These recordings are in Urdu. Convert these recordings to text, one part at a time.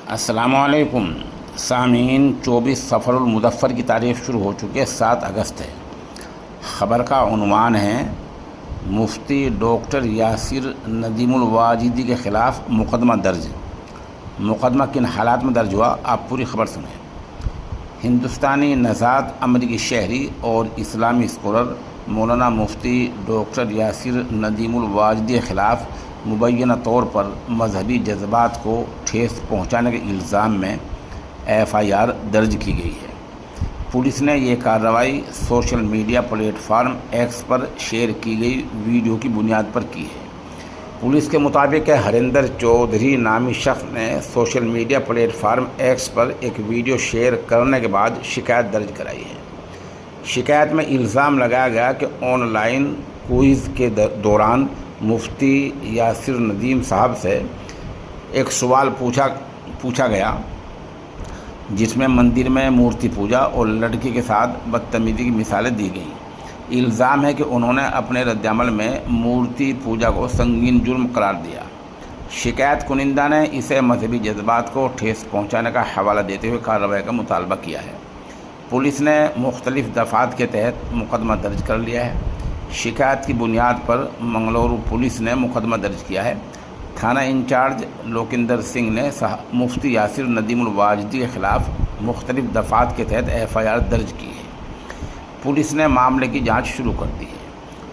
السلام علیکم سامعین، 24 صفر المظفر کی تاریخ شروع ہو چکی ہے، 7 اگست ہے۔ خبر کا عنوان ہے مفتی ڈاکٹر یاسر ندیم الواجدی کے خلاف مقدمہ درج۔ مقدمہ کن حالات میں درج ہوا، آپ پوری خبر سنیں۔ ہندوستانی نژاد امریکی شہری اور اسلامی اسکالر مولانا مفتی ڈاکٹر یاسر ندیم الواجدی کے خلاف مبینہ طور پر مذہبی جذبات کو ٹھیس پہنچانے کے الزام میں FIR درج کی گئی ہے۔ پولیس نے یہ کارروائی social media platform X پر شیئر کی گئی ویڈیو کی بنیاد پر کی ہے۔ پولیس کے مطابق ہریندر چودھری نامی شخص نے social media platform X پر ایک ویڈیو شیئر کرنے کے بعد شکایت درج کرائی ہے۔ شکایت میں الزام لگایا گیا کہ آن لائن کوئز کے دوران مفتی یاسر ندیم صاحب سے ایک سوال پوچھا گیا جس میں مندر میں مورتی پوجا اور لڑکی کے ساتھ بدتمیزی کی مثالیں دی گئیں۔ الزام ہے کہ انہوں نے اپنے رد عمل میں مورتی پوجا کو سنگین جرم قرار دیا۔ شکایت کنندہ نے اسے مذہبی جذبات کو ٹھیس پہنچانے کا حوالہ دیتے ہوئے کارروائی کا مطالبہ کیا ہے۔ پولیس نے مختلف دفعات کے تحت مقدمہ درج کر لیا ہے۔ شکایت کی بنیاد پر منگلورو پولیس نے مقدمہ درج کیا ہے۔ تھانہ انچارج لوکندر سنگھ نے مفتی یاسر ندیم الواجدی کے خلاف مختلف دفعات کے تحت FIR درج کی ہے۔ پولیس نے معاملے کی جانچ شروع کر دی ہے۔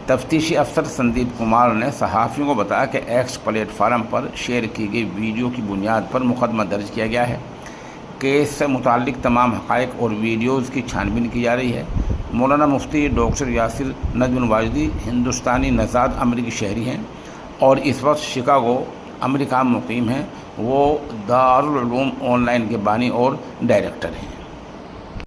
تفتیشی افسر سندیپ کمار نے صحافیوں کو بتایا کہ ایکس پلیٹ فارم پر شیئر کی گئی ویڈیو کی بنیاد پر مقدمہ درج کیا گیا ہے۔ کیس سے متعلق تمام حقائق اور ویڈیوز کی چھان بین کی جا رہی ہے۔ مولانا مفتی ڈاکٹر یاسر ندیم الواجدی ہندوستانی نژاد امریکی شہری ہیں اور اس وقت شکاگو، امریکہ میں مقیم ہیں۔ وہ دارالعلوم آن لائن کے بانی اور ڈائریکٹر ہیں۔